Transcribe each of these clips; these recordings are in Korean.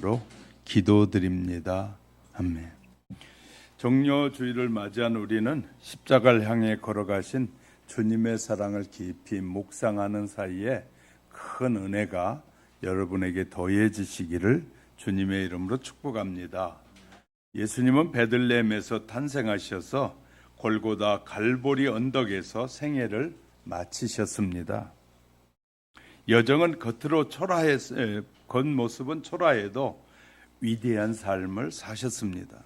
이름으로 기도드립니다. 아멘. 종료주일을 맞이한 우리는 십자가를 향해 걸어가신 주님의 사랑을 깊이 묵상하는 사이에 큰 은혜가 여러분에게 더해지시기를 주님의 이름으로 축복합니다. 예수님은 베들레헴에서 탄생하셔서 골고다 갈보리 언덕에서 생애를 마치셨습니다. 여정은 겉모습은 초라해도 위대한 삶을 사셨습니다.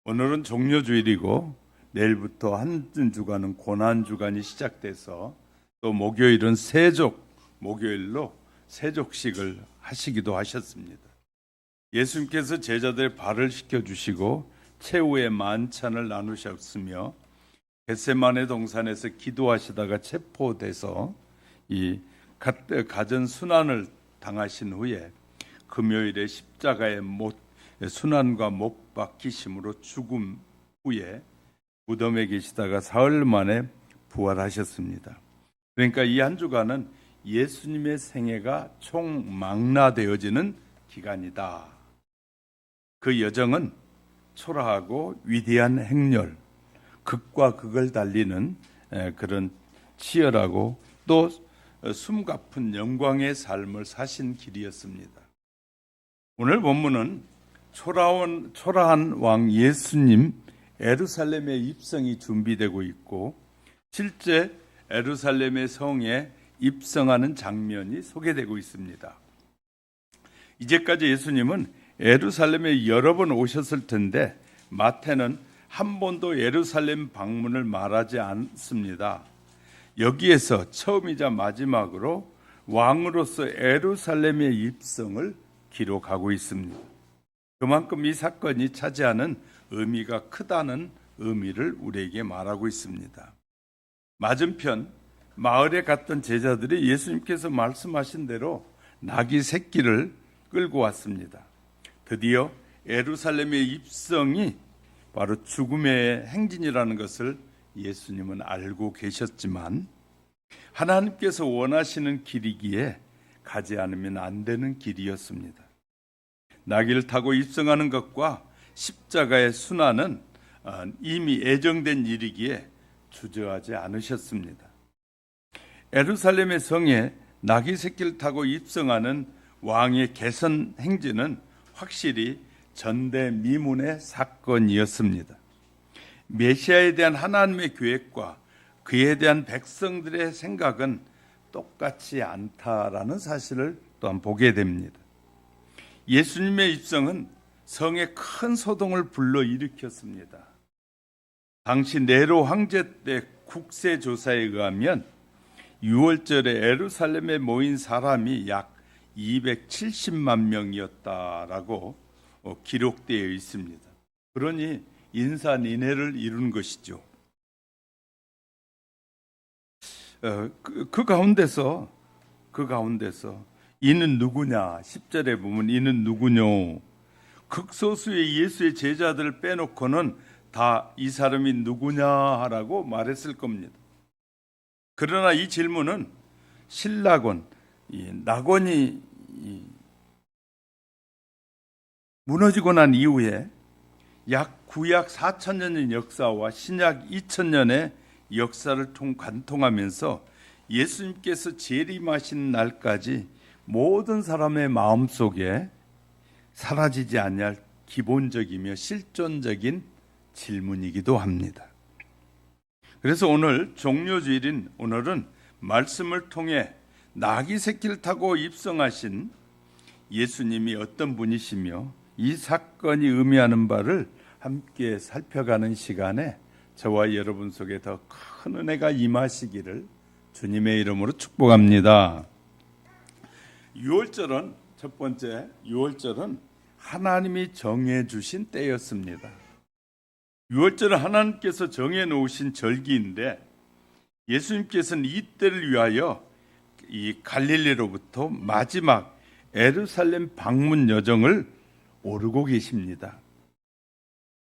오늘은 종료주일이고 내일부터 한 주간은 고난주간이 시작돼서 또 목요일은 목요일로 세족식을 하시기도 하셨습니다. 예수님께서 제자들의 발을 씻겨주시고 최후의 만찬을 나누셨으며 겟세마네 동산에서 기도하시다가 체포돼서 이 가전 순환을 당하신 후에 금요일에 십자가에 순환과 못 박히심으로 죽음 후에 무덤에 계시다가 사흘 만에 부활하셨습니다. 그러니까 이 한 주간은 예수님의 생애가 총망라되어지는 기간이다. 그 여정은 초라하고 위대한 행렬, 극과 극을 달리는 그런 치열하고 또 숨가쁜 영광의 삶을 사신 길이었습니다. 오늘 본문은 초라한 왕 예수님 예루살렘의 입성이 준비되고 있고 실제 예루살렘의 성에 입성하는 장면이 소개되고 있습니다. 이제까지 예수님은 예루살렘에 여러 번 오셨을 텐데 마태는 한 번도 예루살렘 방문을 말하지 않습니다. 여기에서 처음이자 마지막으로 왕으로서 예루살렘의 입성을 기록하고 있습니다. 그만큼 이 사건이 차지하는 의미가 크다는 의미를 우리에게 말하고 있습니다. 맞은편 마을에 갔던 제자들이 예수님께서 말씀하신 대로 나귀 새끼를 끌고 왔습니다. 드디어 예루살렘의 입성이 바로 죽음의 행진이라는 것을 예수님은 알고 계셨지만 하나님께서 원하시는 길이기에 가지 않으면 안 되는 길이었습니다. 나귀를 타고 입성하는 것과 십자가의 순환은 이미 예정된 일이기에 주저하지 않으셨습니다. 예루살렘의 성에 나귀 새끼를 타고 입성하는 왕의 개선 행진은 확실히 전대미문의 사건이었습니다. 메시아에 대한 하나님의 계획과 그에 대한 백성들의 생각은 똑같지 않다라는 사실을 또한 보게 됩니다. 예수님의 입성은 성에 큰 소동을 불러일으켰습니다. 당시 네로 황제 때 국세조사에 의하면 6월절에 예루살렘에 모인 사람이 약 270만 명이었다라고 기록되어 있습니다. 그러니 인산인해를 이룬 것이죠. 그 가운데서 이는 누구냐? 10절에 보면 이는 누구뇨? 극소수의 예수의 제자들을 빼놓고는 다 이 사람이 누구냐라고 말했을 겁니다. 그러나 이 질문은 신라곤, 낙원이 무너지고 난 이후에 구약 4,000년의 역사와 신약 2,000년의 역사를 관통하면서 예수님께서 재림하신 날까지 모든 사람의 마음속에 사라지지 않을 기본적이며 실존적인 질문이기도 합니다. 그래서 오늘 종료주일인 오늘은 말씀을 통해 나귀 새끼를 타고 입성하신 예수님이 어떤 분이시며 이 사건이 의미하는 바를 함께 살펴가는 시간에 저와 여러분 속에 더 큰 은혜가 임하시기를 주님의 이름으로 축복합니다. 6월절은 첫 번째 6월절은 하나님이 정해주신 때였습니다. 6월절은 하나님께서 정해놓으신 절기인데 예수님께서는 이 때를 위하여 이 갈릴리로부터 마지막 예루살렘 방문 여정을 오르고 계십니다.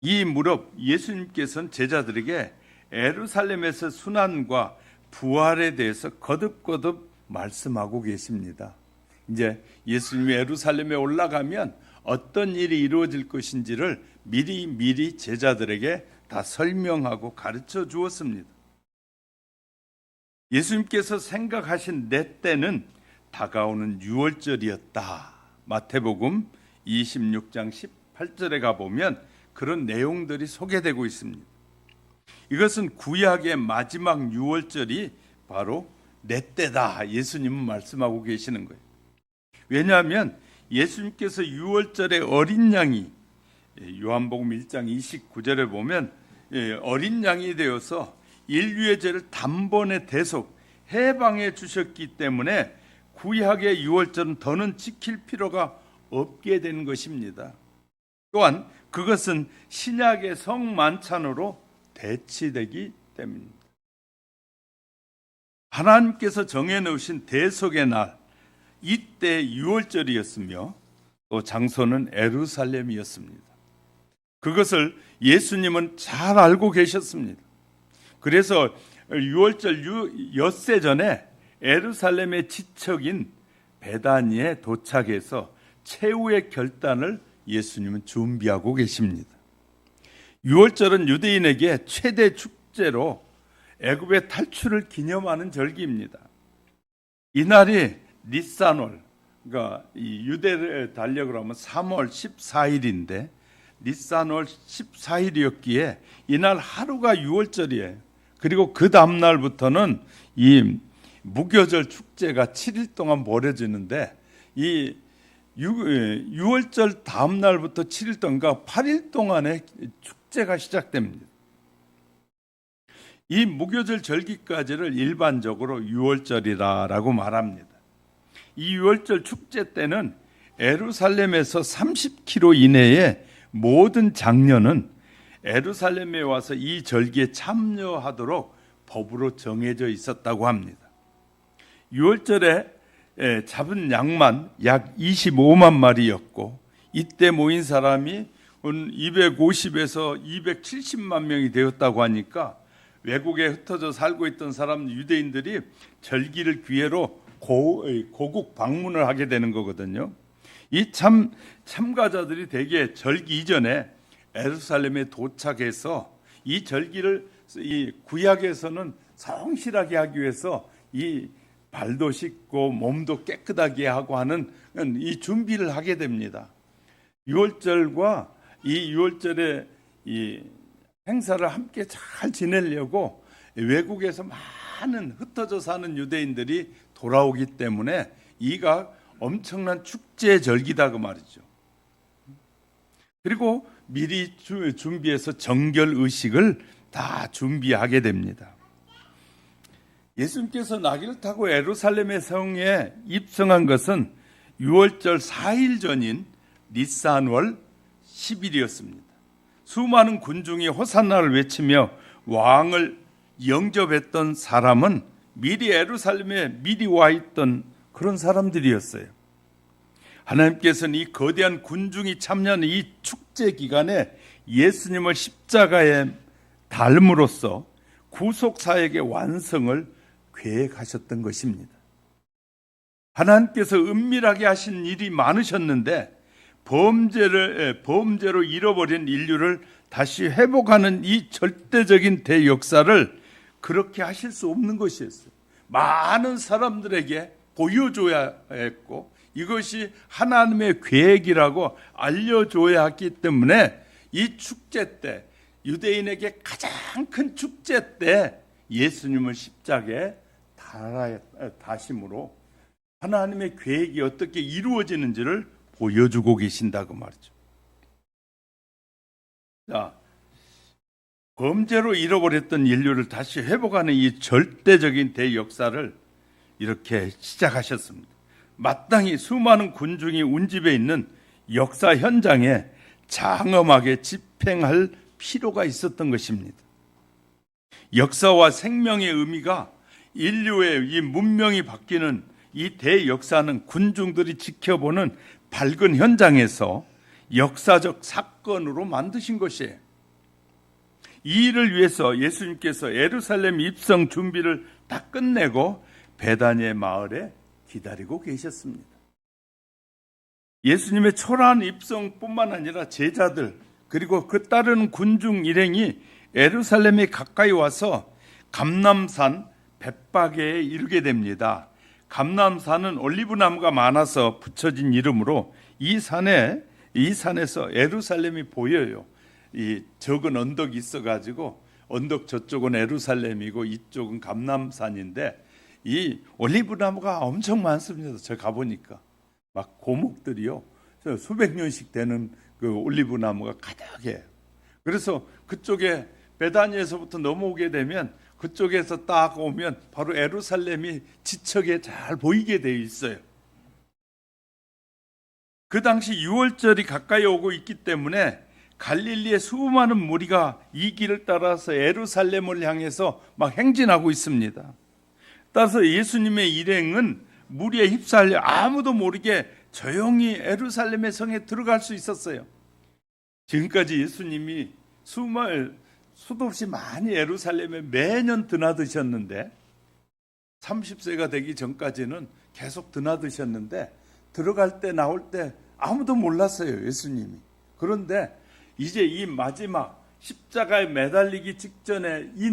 이 무렵 예수님께서는 제자들에게 예루살렘에서 순환과 부활에 대해서 거듭거듭 말씀하고 계십니다. 이제 예수님이 예루살렘에 올라가면 어떤 일이 이루어질 것인지를 미리 제자들에게 다 설명하고 가르쳐 주었습니다. 예수님께서 생각하신 내 때는 다가오는 유월절이었다. 마태복음 26장 18절에 가보면 그런 내용들이 소개되고 있습니다. 이것은 구약의 마지막 유월절이 바로 내 때다. 예수님은 말씀하고 계시는 거예요. 왜냐하면 예수님께서 유월절에 어린 양이, 요한복음 1장 29절에 보면 어린 양이 되어서 인류의 죄를 단번에 대속 해방해 주셨기 때문에 구약의 유월절은 더는 지킬 필요가 없게 된 것입니다. 또한 그것은 신약의 성만찬으로 대치되기 때문입니다. 하나님께서 정해놓으신 대속의 날, 이때 유월절이었으며 또 장소는 예루살렘이었습니다. 그것을 예수님은 잘 알고 계셨습니다. 그래서 유월절 엿새 전에 예루살렘의 지척인 베다니에 도착해서 최후의 결단을 예수님은 준비하고 계십니다. 유월절은 유대인에게 최대 축제로 애굽의 탈출을 기념하는 절기입니다. 이날이 니산월, 그러니까 이 유대 달력으로 하면 3월 14일인데 니산월 14일이었기에 이날 하루가 유월절이에요. 그리고 그 다음 날부터는 이 무교절 축제가 7일 동안 벌어지는데 이 유월절 다음 날부터 7일 동안, 그러니까 8일 동안의 축제가 시작됩니다. 이 무교절 절기까지를 일반적으로 유월절이라고 말합니다. 이 유월절 축제 때는 예루살렘에서 30km 이내의 모든 장녀는 예루살렘에 와서 이 절기에 참여하도록 법으로 정해져 있었다고 합니다. 유월절에 잡은 양만 약 25만 마리였고 이때 모인 사람이 250에서 270만 명이 되었다고 하니까 외국에 흩어져 살고 있던 사람 유대인들이 절기를 기회로 고국 방문을 하게 되는 거거든요. 이 참가자들이 대개 절기 이전에 예루살렘에 도착해서 이 절기를 이 구약에서는 성실하게 하기 위해서 이 발도 씻고 몸도 깨끗하게 하고 하는 이 준비를 하게 됩니다. 유월절과 이 유월절의 이 행사를 함께 잘 지내려고 외국에서 많은 흩어져 사는 유대인들이 돌아오기 때문에 이가 엄청난 축제 절기다 그 말이죠. 그리고 미리 준비해서 정결 의식을 다 준비하게 됩니다. 예수님께서 나귀를 타고 예루살렘의 성에 입성한 것은 유월절 4일 전인 니산월 10일이었습니다. 수많은 군중이 호산나를 외치며 왕을 영접했던 사람은 미리 예루살렘에 미리 와 있던 그런 사람들이었어요. 하나님께서는 이 거대한 군중이 참여하는 이 축제 기간에 예수님을 십자가에 달므로써 구속사역의 완성을 계획하셨던 것입니다. 하나님께서 은밀하게 하신 일이 많으셨는데 범죄로 잃어버린 인류를 다시 회복하는 이 절대적인 대역사를 그렇게 하실 수 없는 것이었어요. 많은 사람들에게 보여줘야 했고 이것이 하나님의 계획이라고 알려줘야 했기 때문에 이 축제 때 유대인에게 가장 큰 축제 때 예수님을 십자가에 다심으로 하나님의 계획이 어떻게 이루어지는지를 보여주고 계신다고 말이죠. 자, 범죄로 잃어버렸던 인류를 다시 회복하는 이 절대적인 대역사를 이렇게 시작하셨습니다. 마땅히 수많은 군중이 운집해 있는 역사 현장에 장엄하게 집행할 필요가 있었던 것입니다. 역사와 생명의 의미가 인류의 이 문명이 바뀌는 이 대역사는 군중들이 지켜보는 밝은 현장에서 역사적 사건으로 만드신 것이에요. 이 일을 위해서 예수님께서 예루살렘 입성 준비를 다 끝내고 베다니의 마을에 기다리고 계셨습니다. 예수님의 초라한 입성뿐만 아니라 제자들 그리고 그 따르는 군중 일행이 예루살렘에 가까이 와서 감람산 벳바게에 이르게 됩니다. 감람산은 올리브나무가 많아서 붙여진 이름으로 이 산에서 예루살렘이 보여요. 이 적은 언덕이 있어가지고 언덕 저쪽은 예루살렘이고 이쪽은 감람산인데 이 올리브나무가 엄청 많습니다. 제가 가보니까 막 고목들이요 수백 년씩 되는 그 올리브나무가 가득해요. 그래서 그쪽에 베다니에서부터 넘어오게 되면 그쪽에서 딱 오면 바로 예루살렘이 지척에 잘 보이게 되어 있어요. 그 당시 6월절이 가까이 오고 있기 때문에 갈릴리의 수많은 무리가 이 길을 따라서 예루살렘을 향해서 막 행진하고 있습니다. 따라서 예수님의 일행은 무리에 휩싸려 아무도 모르게 조용히 예루살렘의 성에 들어갈 수 있었어요. 지금까지 예수님이 수도 없이 많이 예루살렘에 매년 드나드셨는데 30세가 되기 전까지는 계속 드나드셨는데 들어갈 때 나올 때 아무도 몰랐어요, 예수님이. 그런데 이제 이 마지막 십자가에 매달리기 직전에 이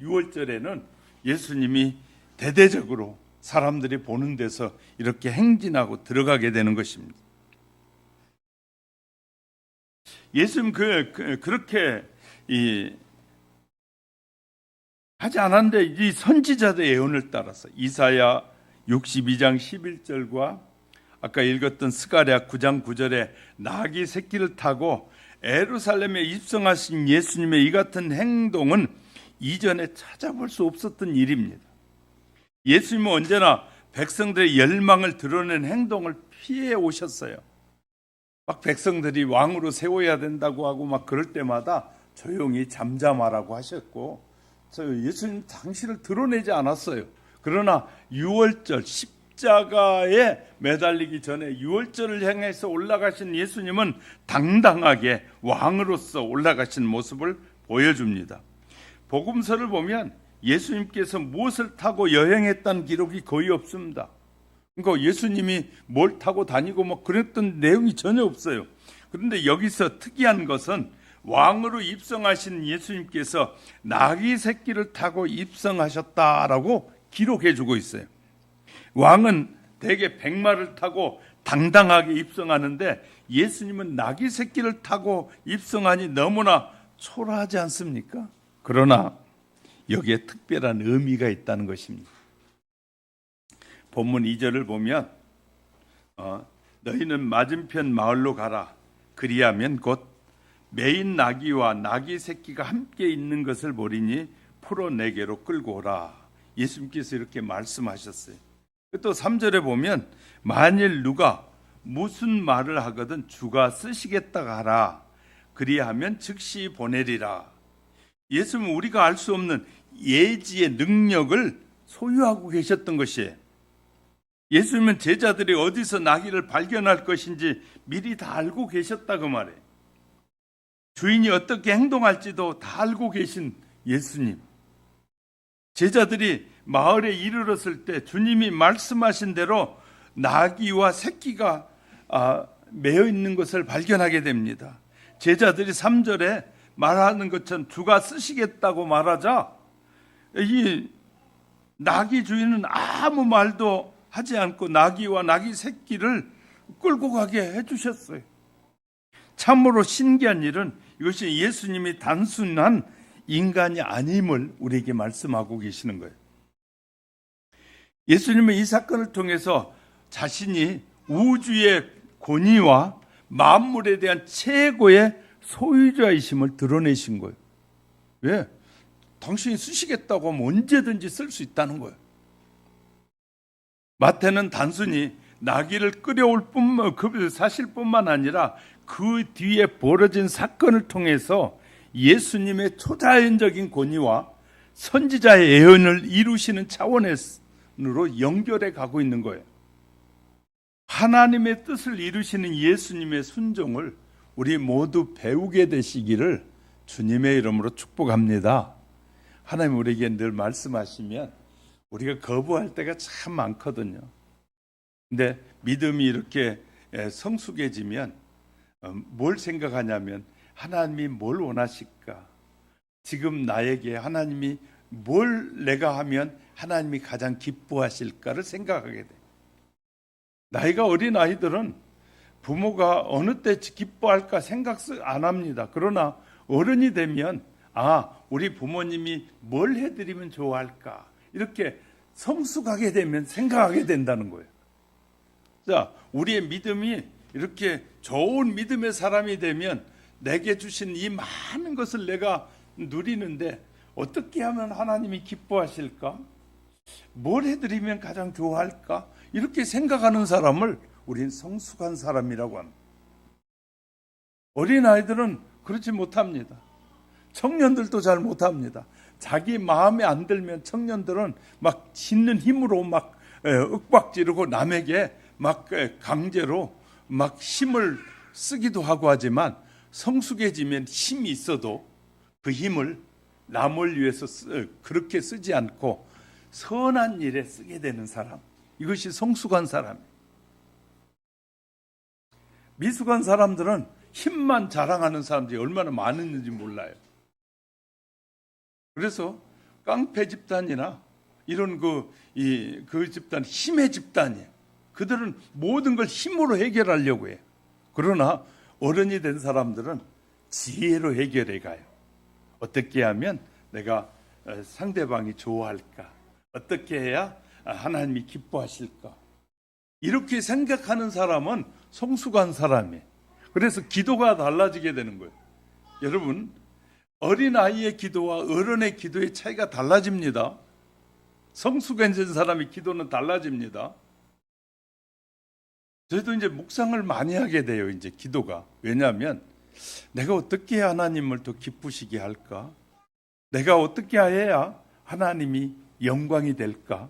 6월절에는 예수님이 대대적으로 사람들이 보는 데서 이렇게 행진하고 들어가게 되는 것입니다. 예수님 그렇게 하지 않았는데 이 선지자들의 예언을 따라서 이사야 62장 11절과 아까 읽었던 스가랴 9장 9절에 나귀 새끼를 타고 예루살렘에 입성하신 예수님의 이 같은 행동은 이전에 찾아볼 수 없었던 일입니다. 예수님은 언제나 백성들의 열망을 드러낸 행동을 피해 오셨어요. 막 백성들이 왕으로 세워야 된다고 하고 막 그럴 때마다 조용히 잠잠하라고 하셨고 예수님 당신을 드러내지 않았어요. 그러나 6월절 십자가에 매달리기 전에 6월절을 향해서 올라가신 예수님은 당당하게 왕으로서 올라가신 모습을 보여줍니다. 복음서를 보면 예수님께서 무엇을 타고 여행했다는 기록이 거의 없습니다. 그러니까 예수님이 뭘 타고 다니고 뭐 그랬던 내용이 전혀 없어요. 그런데 여기서 특이한 것은 왕으로 입성하신 예수님께서 나귀 새끼를 타고 입성하셨다라고 기록해주고 있어요. 왕은 대개 백마를 타고 당당하게 입성하는데 예수님은 나귀 새끼를 타고 입성하니 너무나 초라하지 않습니까? 그러나 여기에 특별한 의미가 있다는 것입니다. 본문 2절을 보면 너희는 맞은편 마을로 가라. 그리하면 곧 매인 나귀와 나귀 새끼가 함께 있는 것을 보리니 풀어 내게로 끌고 오라. 예수님께서 이렇게 말씀하셨어요. 또 3절에 보면 만일 누가 무슨 말을 하거든 주가 쓰시겠다 하라. 그리하면 즉시 보내리라. 예수님은 우리가 알 수 없는 예지의 능력을 소유하고 계셨던 것이에요. 예수님은 제자들이 어디서 나귀를 발견할 것인지 미리 다 알고 계셨다 그 말이에요. 주인이 어떻게 행동할지도 다 알고 계신 예수님. 제자들이 마을에 이르렀을 때 주님이 말씀하신 대로 나귀와 새끼가 매어 있는 것을 발견하게 됩니다. 제자들이 3절에 말하는 것처럼 주가 쓰시겠다고 말하자 이 나귀 주인은 아무 말도 하지 않고 나귀와 나귀 새끼를 끌고 가게 해주셨어요. 참으로 신기한 일은 이것이 예수님이 단순한 인간이 아님을 우리에게 말씀하고 계시는 거예요. 예수님은 이 사건을 통해서 자신이 우주의 권위와 만물에 대한 최고의 소유자이심을 드러내신 거예요. 왜? 당신이 쓰시겠다고 하면 언제든지 쓸 수 있다는 거예요. 마태는 단순히 나귀를 끌어올 그 사실뿐만 아니라 그 뒤에 벌어진 사건을 통해서 예수님의 초자연적인 권위와 선지자의 예언을 이루시는 차원으로 연결해 가고 있는 거예요. 하나님의 뜻을 이루시는 예수님의 순종을 우리 모두 배우게 되시기를 주님의 이름으로 축복합니다. 하나님 우리에게 늘 말씀하시면 우리가 거부할 때가 참 많거든요. 근데 믿음이 이렇게 성숙해지면 뭘 생각하냐면 하나님이 뭘 원하실까? 지금 나에게 하나님이 뭘 내가 하면 하나님이 가장 기뻐하실까를 생각하게 돼. 나이가 어린 아이들은 부모가 어느 때 기뻐할까 생각 안 합니다. 그러나 어른이 되면 우리 부모님이 뭘 해드리면 좋아할까? 이렇게 성숙하게 되면 생각하게 된다는 거예요. 자, 우리의 믿음이 이렇게 좋은 믿음의 사람이 되면 내게 주신 이 많은 것을 내가 누리는데 어떻게 하면 하나님이 기뻐하실까? 뭘 해드리면 가장 좋아할까? 이렇게 생각하는 사람을 우린 성숙한 사람이라고 합니다. 어린아이들은 그렇지 못합니다. 청년들도 잘 못합니다. 자기 마음에 안 들면 청년들은 막 짖는 힘으로 막 윽박지르고 남에게 막 강제로 막 힘을 쓰기도 하고 하지만 성숙해지면 힘이 있어도 그 힘을 남을 위해서 그렇게 쓰지 않고 선한 일에 쓰게 되는 사람, 이것이 성숙한 사람이에요. 미숙한 사람들은 힘만 자랑하는 사람들이 얼마나 많은지 몰라요. 그래서 깡패 집단이나 이런 그 집단, 힘의 집단이에요. 그들은 모든 걸 힘으로 해결하려고 해요. 그러나 어른이 된 사람들은 지혜로 해결해 가요. 어떻게 하면 내가 상대방이 좋아할까? 어떻게 해야 하나님이 기뻐하실까? 이렇게 생각하는 사람은 성숙한 사람이에요. 그래서 기도가 달라지게 되는 거예요. 여러분, 어린아이의 기도와 어른의 기도의 차이가 달라집니다. 성숙해진 사람의 기도는 달라집니다. 저희도 이제 묵상을 많이 하게 돼요, 이제 기도가. 왜냐하면 내가 어떻게 해야 하나님을 더 기쁘시게 할까? 내가 어떻게 해야 하나님이 영광이 될까?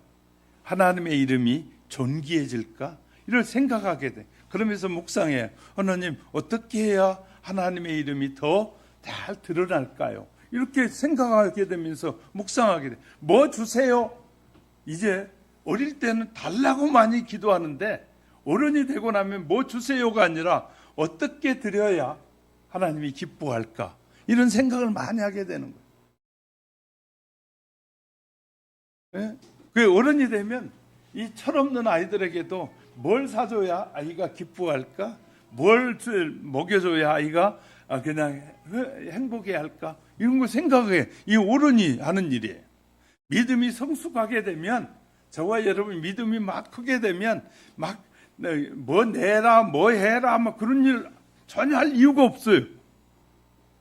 하나님의 이름이 존귀해질까? 이걸 생각하게 돼. 그러면서 묵상해. 하나님, 어떻게 해야 하나님의 이름이 더 잘 드러날까요? 이렇게 생각하게 되면서 묵상하게 돼. 뭐 주세요? 이제 어릴 때는 달라고 많이 기도하는데 어른이 되고 나면 뭐 주세요가 아니라 어떻게 드려야 하나님이 기뻐할까? 이런 생각을 많이 하게 되는 거예요. 그 어른이 되면 이 철없는 아이들에게도 뭘 사줘야 아이가 기뻐할까? 뭘 먹여줘야 아이가 그냥 행복해할까? 이런 거 생각해. 이 어른이 하는 일이에요. 믿음이 성숙하게 되면, 저와 여러분 믿음이 막 크게 되면 막 뭐 내라 뭐 해라 막 그런 일 전혀 할 이유가 없어요.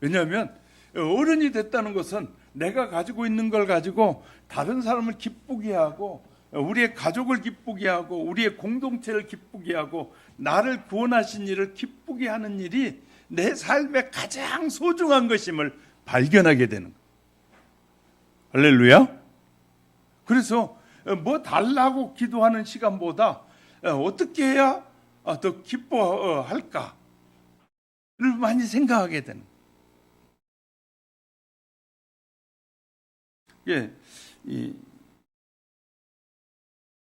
왜냐하면 어른이 됐다는 것은 내가 가지고 있는 걸 가지고 다른 사람을 기쁘게 하고 우리의 가족을 기쁘게 하고 우리의 공동체를 기쁘게 하고 나를 구원하신 일을 기쁘게 하는 일이 내 삶의 가장 소중한 것임을 발견하게 되는 거예요. 할렐루야. 그래서 뭐 달라고 기도하는 시간보다 어떻게 해야 더 기뻐할까를 많이 생각하게 되는 거예요.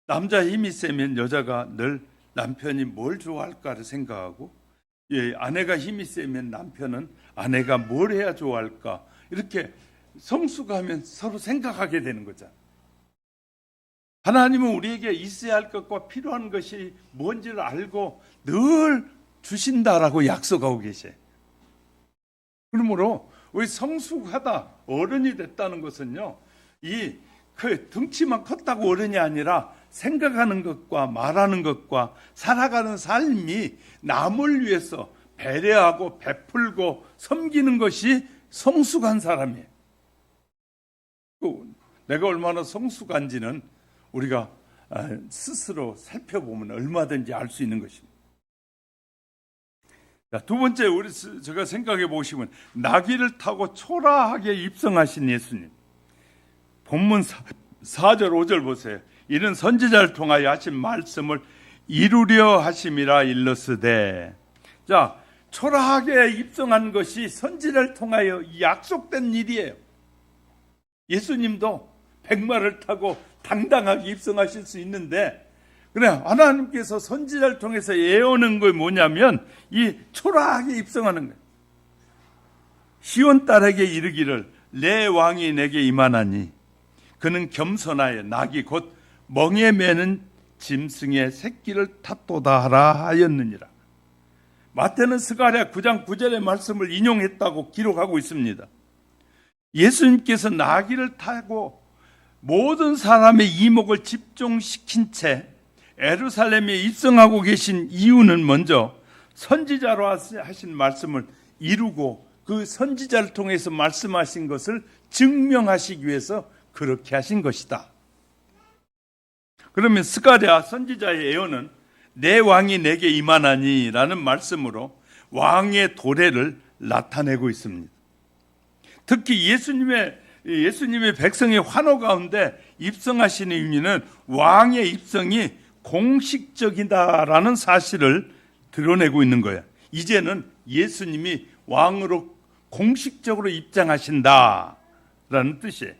남자 힘이 세면 여자가 늘 남편이 뭘 좋아할까를 생각하고, 아내가 힘이 세면 남편은 아내가 뭘 해야 좋아할까, 이렇게 성숙하면 서로 생각하게 되는 거잖아요. 하나님은 우리에게 있어야 할 것과 필요한 것이 뭔지를 알고 늘 주신다라고 약속하고 계셔요. 그러므로 우리 성숙하다, 어른이 됐다는 것은요, 그 등치만 컸다고 어른이 아니라 생각하는 것과 말하는 것과 살아가는 삶이 남을 위해서 배려하고 베풀고 섬기는 것이 성숙한 사람이에요. 내가 얼마나 성숙한지는 우리가 스스로 살펴보면 얼마든지 알 수 있는 것입니다. 자, 두 번째, 제가 생각해 보시면 나귀를 타고 초라하게 입성하신 예수님. 본문 4절 5절 보세요. 이는 선지자를 통하여 하신 말씀을 이루려 하심이라 일렀으되. 자, 초라하게 입성한 것이 선지자를 통하여 약속된 일이에요. 예수님도 백마를 타고 당당하게 입성하실 수 있는데 그래, 하나님께서 선지자를 통해서 예언한 게 뭐냐면 이 초라하게 입성하는 거예요. 시온 딸에게 이르기를 내 왕이 내게 임하나니 그는 겸손하여 낙이 곧 멍에 매는 짐승의 새끼를 탔도다 하라 하였느니라. 마태는 스가랴 9장 9절의 말씀을 인용했다고 기록하고 있습니다. 예수님께서 나귀를 타고 모든 사람의 이목을 집중시킨 채 예루살렘에 입성하고 계신 이유는 먼저 선지자로 하신 말씀을 이루고 그 선지자를 통해서 말씀하신 것을 증명하시기 위해서 그렇게 하신 것이다. 그러면 스가랴 선지자의 예언은 내 왕이 내게 임하나니 라는 말씀으로 왕의 도래를 나타내고 있습니다. 특히 예수님의 백성의 환호 가운데 입성하시는 의미는 왕의 입성이 공식적이다라는 사실을 드러내고 있는 거예요. 이제는 예수님이 왕으로 공식적으로 입장하신다라는 뜻이에요.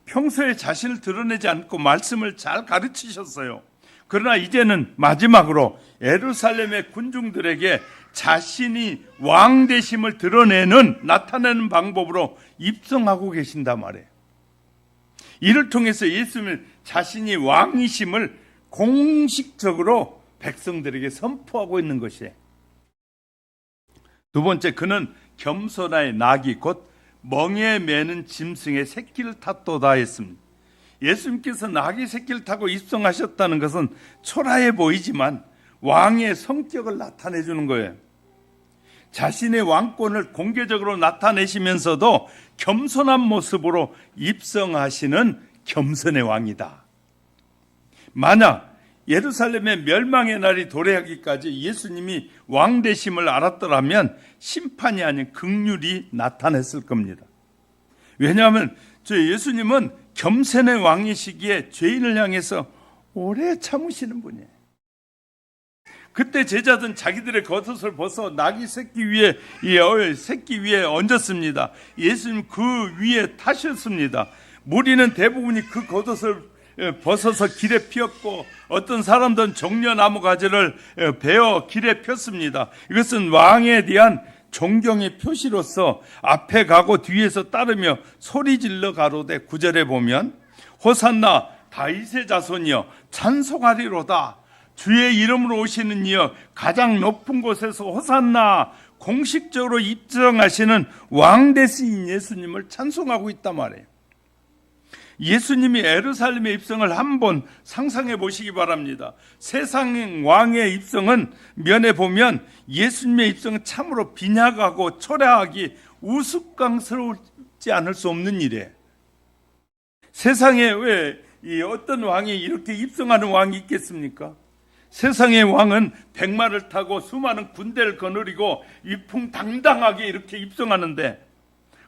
평소에 자신을 드러내지 않고 말씀을 잘 가르치셨어요. 그러나 이제는 마지막으로 예루살렘의 군중들에게 자신이 왕 되심을 나타내는 방법으로 입성하고 계신단 말이에요. 이를 통해서 예수님은 자신이 왕이심을 공식적으로 백성들에게 선포하고 있는 것이에요. 두 번째, 그는 겸손하여 낙이 곧 멍에 매는 짐승의 새끼를 탔도다 했습니다. 예수님께서 낙이 새끼를 타고 입성하셨다는 것은 초라해 보이지만 왕의 성격을 나타내 주는 거예요. 자신의 왕권을 공개적으로 나타내시면서도 겸손한 모습으로 입성하시는 겸손의 왕이다. 만약 예루살렘의 멸망의 날이 도래하기까지 예수님이 왕 되심을 알았더라면 심판이 아닌 긍휼이 나타났을 겁니다. 왜냐하면 예수님은 겸손의 왕이시기에 죄인을 향해서 오래 참으시는 분이에요. 그때 제자들은 자기들의 겉옷을 벗어 나귀 새끼 위에 얹었습니다. 예수님 그 위에 타셨습니다. 무리는 대부분이 그 겉옷을 벗어서 길에 피었고 어떤 사람들은 정려나무 가지를 베어 길에 폈습니다. 이것은 왕에 대한 존경의 표시로서 앞에 가고 뒤에서 따르며 소리질러 가로되 9절에 보면 호산나 다윗의 자손이여 찬송하리로다. 주의 이름으로 오시는 이여 가장 높은 곳에서 호산나 공식적으로 입증하시는 왕 되신 예수님을 찬송하고 있단 말이에요. 예수님이 예루살렘의 입성을 한번 상상해 보시기 바랍니다. 세상 왕의 입성은 면에 보면 예수님의 입성은 참으로 빈약하고 초라하기 우스꽝스러울지 않을 수 없는 일이에요. 세상에 왜 어떤 왕이 이렇게 입성하는 왕이 있겠습니까? 세상의 왕은 백마를 타고 수많은 군대를 거느리고 위풍당당하게 이렇게 입성하는데,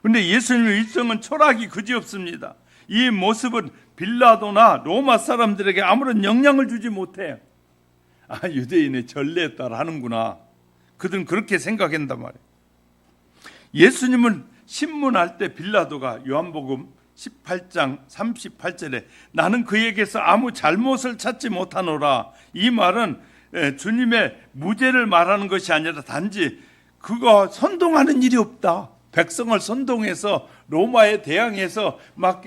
그런데 예수님의 입성은 초라하기 그지없습니다. 이 모습은 빌라도나 로마 사람들에게 아무런 영향을 주지 못해요. 유대인의 전례에 따라 하는구나. 그들은 그렇게 생각한단 말이에요. 예수님은 신문할 때 빌라도가 요한복음 18장 38절에 나는 그에게서 아무 잘못을 찾지 못하노라. 이 말은 주님의 무죄를 말하는 것이 아니라 단지 그거 선동하는 일이 없다. 백성을 선동해서 로마에 대항해서 막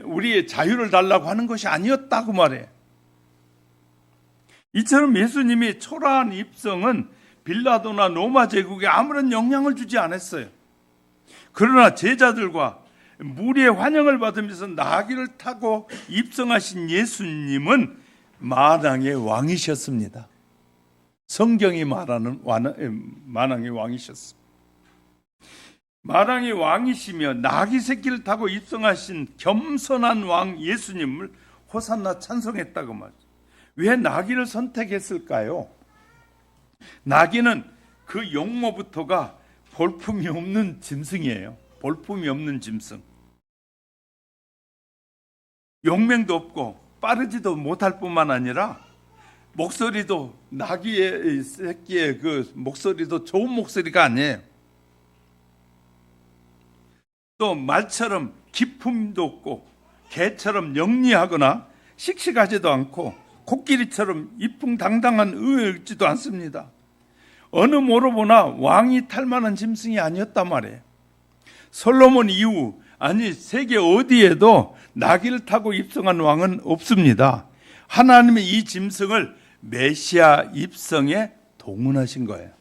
우리의 자유를 달라고 하는 것이 아니었다고 말해. 이처럼 예수님이 초라한 입성은 빌라도나 로마 제국에 아무런 영향을 주지 않았어요. 그러나 제자들과 무리의 환영을 받으면서 나귀를 타고 입성하신 예수님은 만왕의 왕이셨습니다. 성경이 말하는 만왕의 왕이셨습니다. 만왕의 왕이시며 나귀 새끼를 타고 입성하신 겸손한 왕 예수님을 호산나 찬송했다고 말이죠. 왜 나귀를 선택했을까요? 나귀는 그 용모부터가 볼품이 없는 짐승이에요. 볼품이 없는 짐승. 용맹도 없고 빠르지도 못할 뿐만 아니라 목소리도 나귀의 새끼의 그 목소리도 좋은 목소리가 아니에요. 또 말처럼 기품도 없고 개처럼 영리하거나 씩씩하지도 않고 코끼리처럼 이풍당당한 의외였지도 않습니다. 어느 모로 보나 왕이 탈 만한 짐승이 아니었단 말이에요. 솔로몬 이후, 아니 세계 어디에도 나귀를 타고 입성한 왕은 없습니다. 하나님의 이 짐승을 메시아 입성에 동원하신 거예요.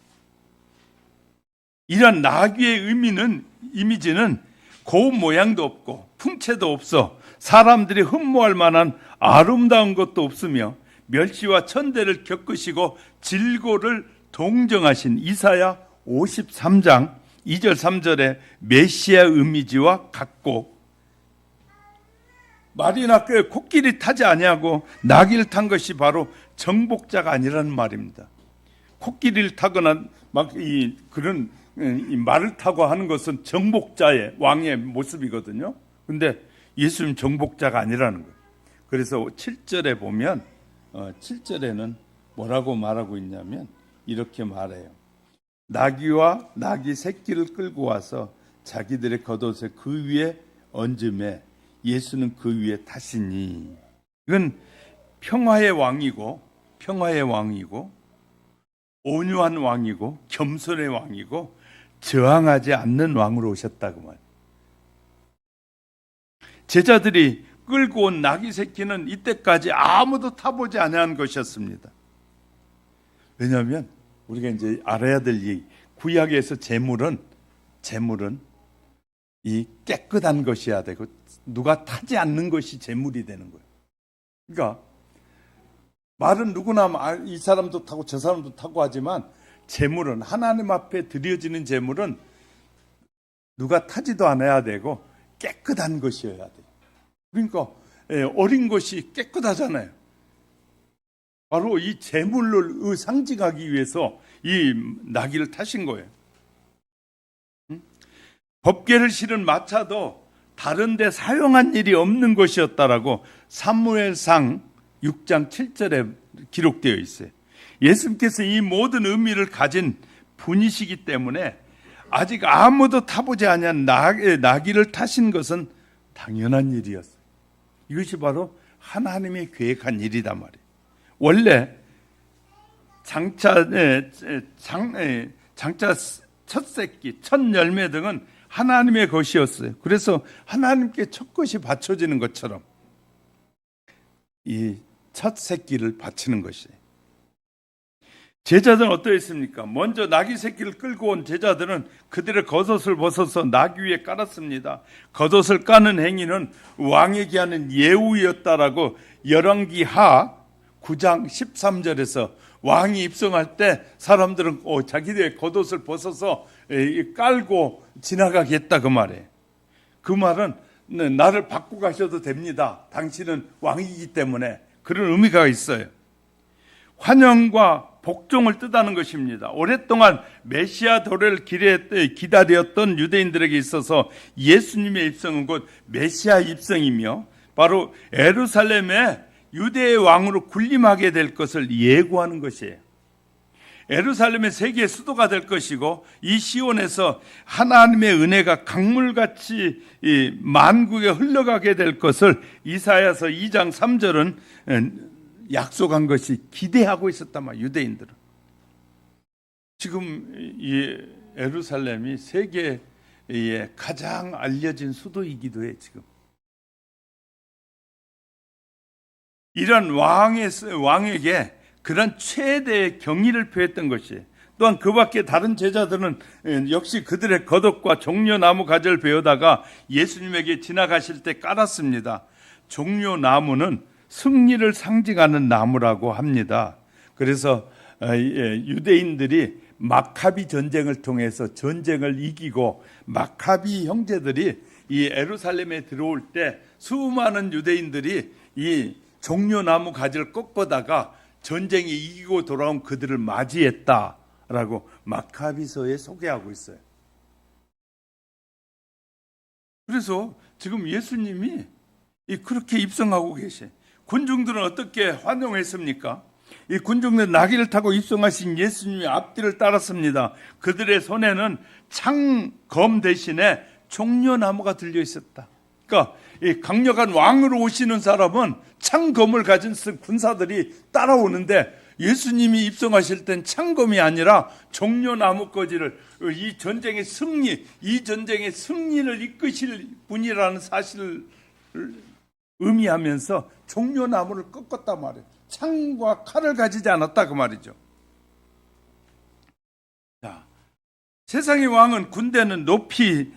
이런 나귀의 이미지는 고운 모양도 없고 풍채도 없어 사람들이 흠모할 만한 아름다운 것도 없으며 멸시와 천대를 겪으시고 질고를 동정하신 이사야 53장 2절 3절의 메시아 이미지와 같고, 말이나 코끼리 타지 아니하고 나귀를 탄 것이 바로 정복자가 아니라는 말입니다. 코끼리를 타거나 그런 말을 타고 하는 것은 정복자의 왕의 모습이거든요. 근데 예수님 정복자가 아니라는 거예요. 그래서 7절에 보면 7절에는 뭐라고 말하고 있냐면 이렇게 말해요. 나귀와 나귀 새끼를 끌고 와서 자기들의 겉옷에 그 위에 얹음에 예수는 그 위에 타시니. 이건 평화의 왕이고 온유한 왕이고 겸손의 왕이고 저항하지 않는 왕으로 오셨다고 말이에요. 제자들이 끌고 온 나귀 새끼는 이때까지 아무도 타보지 않은 것이었습니다. 왜냐하면 우리가 이제 알아야 될 이 구약에서 제물은 이 깨끗한 것이어야 되고 누가 타지 않는 것이 제물이 되는 거예요. 그러니까 말은 누구나 이 사람도 타고 저 사람도 타고 하지만 제물은, 하나님 앞에 드려지는 제물은 누가 타지도 않아야 되고 깨끗한 것이어야 돼요. 그러니까 어린 것이 깨끗하잖아요. 바로 이 제물을 상징하기 위해서 이 나귀를 타신 거예요. 법궤를 실은 마차도 다른 데 사용한 일이 없는 것이었다라고 사무엘상 6장 7절에 기록되어 있어요. 예수님께서 이 모든 의미를 가진 분이시기 때문에 아직 아무도 타보지 않은 나귀를 타신 것은 당연한 일이었어요. 이것이 바로 하나님의 계획한 일이단 말이에요. 원래 장차 첫 새끼, 첫 열매 등은 하나님의 것이었어요. 그래서 하나님께 첫 것이 바쳐지는 것처럼 이 첫 새끼를 바치는 것이에요. 제자들은 어떠했습니까? 먼저 나귀 새끼를 끌고 온 제자들은 그들의 겉옷을 벗어서 나귀 위에 깔았습니다. 겉옷을 까는 행위는 왕에게 하는 예우였다라고 열왕기하 9장 13절에서 왕이 입성할 때 사람들은 자기들의 겉옷을 벗어서 깔고 지나가겠다 그 말이에요. 그 말은 나를 받고 가셔도 됩니다. 당신은 왕이기 때문에. 그런 의미가 있어요. 환영과 복종을 뜻하는 것입니다. 오랫동안 메시아 도래를 기다렸던 유대인들에게 있어서 예수님의 입성은 곧 메시아 입성이며 바로 예루살렘에 유대의 왕으로 군림하게 될 것을 예고하는 것이에요. 예루살렘의 세계의 수도가 될 것이고 이 시온에서 하나님의 은혜가 강물같이 만국에 흘러가게 될 것을 이사야서 2장 3절은 약속한 것이 기대하고 있었단 말이에요. 유대인들은. 지금 이 예루살렘이 세계의 가장 알려진 수도이기도 해. 지금 이런 왕에게 그런 최대의 경의를 표했던 것이, 또한 그 밖에 다른 제자들은 역시 그들의 겉옷과 종려나무 가지를 베어다가 예수님에게 지나가실 때 깔았습니다. 종려나무는 승리를 상징하는 나무라고 합니다. 그래서 유대인들이 마카비 전쟁을 통해서 전쟁을 이기고 마카비 형제들이 이 예루살렘에 들어올 때 수많은 유대인들이 이 종려나무 가지를 꺾어다가 전쟁이 이기고 돌아온 그들을 맞이했다라고 마카비서에 소개하고 있어요. 그래서 지금 예수님이 그렇게 입성하고 계셔요. 군중들은 어떻게 환영했습니까? 이 군중들은 나귀를 타고 입성하신 예수님의 앞뒤를 따랐습니다. 그들의 손에는 창검 대신에 종려나무가 들려 있었다. 그러니까 이 강력한 왕으로 오시는 사람은 창검을 가진 군사들이 따라오는데 예수님이 입성하실 땐 창검이 아니라 종려나무꺼지를 이 전쟁의 승리를 이끄실 분이라는 사실을 의미하면서 종려나무를 꺾었단 말이에요. 창과 칼을 가지지 않았다 그 말이죠. 자, 세상의 왕은 군대는 높은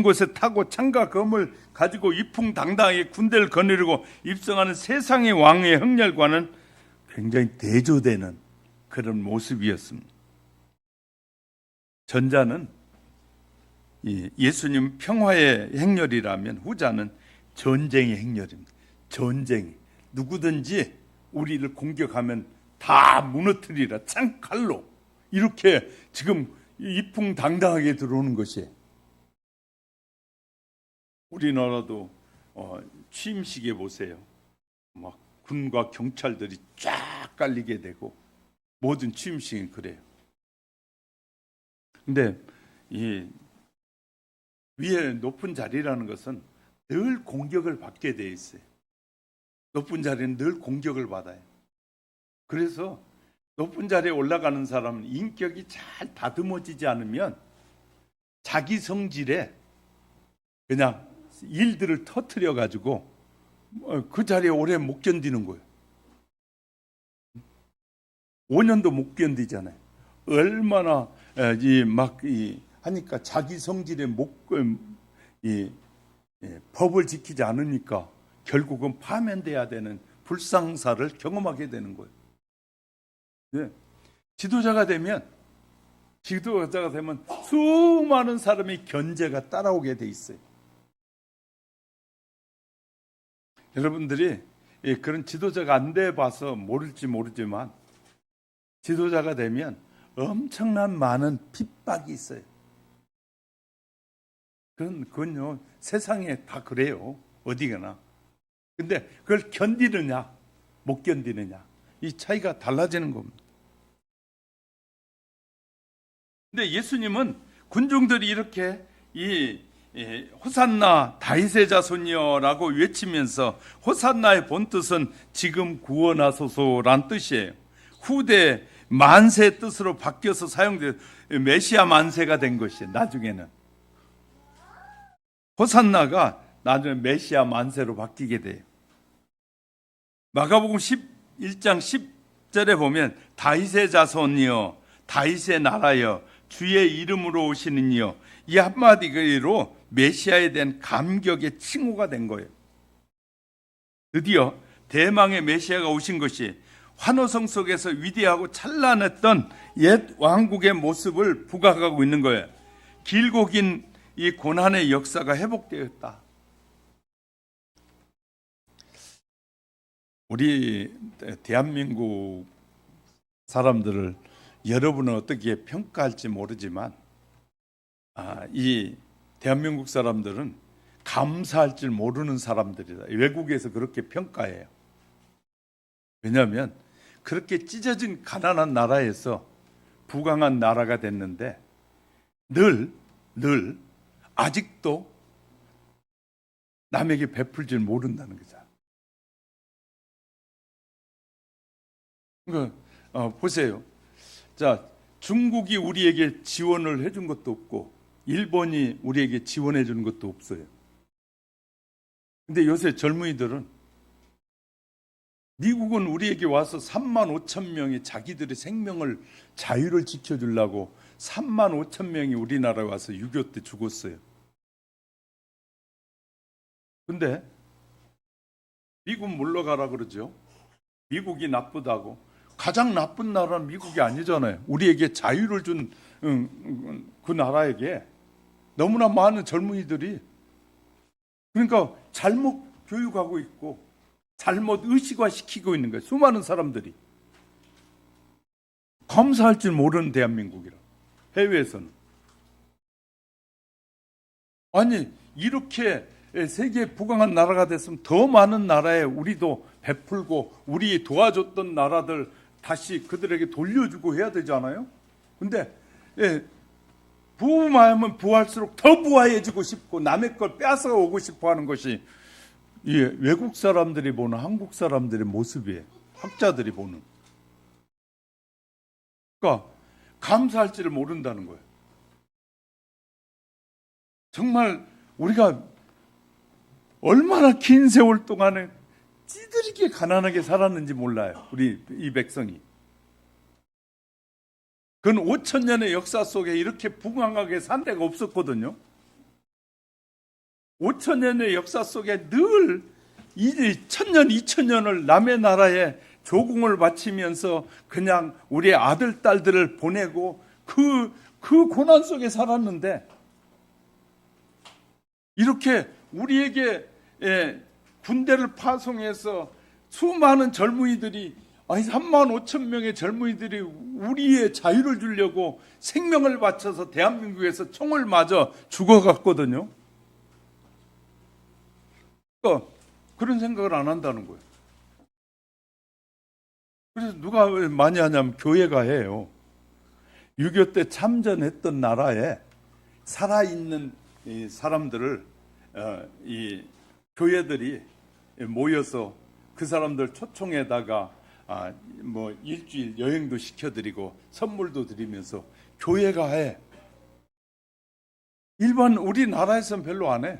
곳에 타고 창과 검을 가지고 위풍당당하게 군대를 거느리고 입성하는 세상의 왕의 행렬과는 굉장히 대조되는 그런 모습이었습니다. 전자는 예수님 평화의 행렬이라면 후자는 전쟁의 행렬입니다. 전쟁, 누구든지 우리를 공격하면 다 무너뜨리라 창칼로 이렇게 지금 이풍당당하게 들어오는 것이에요. 우리나라도 취임식에 보세요. 막 군과 경찰들이 쫙 깔리게 되고 모든 취임식은 그래요. 근데 이 위에 높은 자리라는 것은 늘 공격을 받게 돼 있어요. 높은 자리는 늘 공격을 받아요. 그래서 높은 자리에 올라가는 사람은 인격이 잘 다듬어지지 않으면 자기 성질에 그냥 일들을 터뜨려 가지고 그 자리에 오래 못 견디는 거예요. 5년도 못 견디잖아요. 얼마나 하니까 자기 성질에 법을 지키지 않으니까 결국은 파면돼야 되는 불상사를 경험하게 되는 거예요. 네. 지도자가 되면 수많은 사람의 견제가 따라오게 돼 있어요. 여러분들이 그런 지도자가 안 돼 봐서 모를지 모르지만 지도자가 되면 엄청난 많은 핍박이 있어요. 그건요 세상에 다 그래요. 어디가나. 근데 그걸 견디느냐 못 견디느냐 이 차이가 달라지는 겁니다. 근데 예수님은 군중들이 이렇게 호산나 다윗의 자손이여라고 외치면서 호산나의 본뜻은 지금 구원하소서란 뜻이에요. 후대 만세의 뜻으로 바뀌어서 사용된 메시아 만세가 된 것이에요. 나중에는 호산나가 나중에 메시아 만세로 바뀌게 돼요. 마가복음 11장 10절에 보면 다윗의 자손이여 다윗의 나라여 주의 이름으로 오시는 이여 이 한마디로 메시아에 대한 감격의 칭호가 된 거예요. 드디어 대망의 메시아가 오신 것이 환호성 속에서 위대하고 찬란했던 옛 왕국의 모습을 부각하고 있는 거예요. 길고 긴 이 고난의 역사가 회복되었다. 우리 대한민국 사람들을 여러분은 어떻게 평가할지 모르지만 이 대한민국 사람들은 감사할 줄 모르는 사람들이다. 외국에서 그렇게 평가해요. 왜냐하면 그렇게 찢어진 가난한 나라에서 부강한 나라가 됐는데 늘 아직도 남에게 베풀 줄 모른다는 거죠. 그러니까 보세요. 자, 중국이 우리에게 지원을 해준 것도 없고 일본이 우리에게 지원해 주는 것도 없어요. 근데 요새 젊은이들은 미국은 우리에게 와서 3만 5천 명이 자기들의 생명을 자유를 지켜주려고 3만 5천 명이 우리나라에 와서 6.25 때 죽었어요. 근데 미국 물러가라 그러죠. 미국이 나쁘다고. 가장 나쁜 나라는 미국이 아니잖아요. 우리에게 자유를 준 그 나라에게 너무나 많은 젊은이들이 그러니까 잘못 교육하고 있고 잘못 의식화시키고 있는 거예요. 수많은 사람들이. 감사할 줄 모르는 대한민국이라. 해외에서는. 아니 이렇게 세계에 부강한 나라가 됐으면 더 많은 나라에 우리도 베풀고 우리 도와줬던 나라들 다시 그들에게 돌려주고 해야 되잖아요. 근데 부하면 부할수록 더 부하해지고 싶고 남의 걸 빼앗아 오고 싶어 하는 것이 이 외국 사람들이 보는 한국 사람들의 모습이에요. 학자들이 보는. 그러니까 감사할 줄을 모른다는 거예요. 정말 우리가 얼마나 긴 세월 동안에 찌들이게 가난하게 살았는지 몰라요. 우리 이 백성이. 그건 5,000년의 역사 속에 이렇게 부강하게 산 데가 없었거든요. 5,000년의 역사 속에 늘 1,000년, 2,000년을 남의 나라에 조공을 바치면서 그냥 우리의 아들, 딸들을 보내고 그 고난 속에 살았는데 이렇게 우리에게 군대를 파송해서 수많은 젊은이들이 35,000명의 젊은이들이 우리의 자유를 주려고 생명을 바쳐서 대한민국에서 총을 맞아 죽어갔거든요. 그러니까 그런 생각을 안 한다는 거예요. 그래서 누가 많이 하냐면 교회가 해요. 6.25 때 참전했던 나라에 살아있는 이 사람들을 이 교회들이 모여서 그 사람들 초청에다가 뭐 일주일 여행도 시켜드리고 선물도 드리면서 교회가 해. 일반 우리나라에서는 별로 안 해.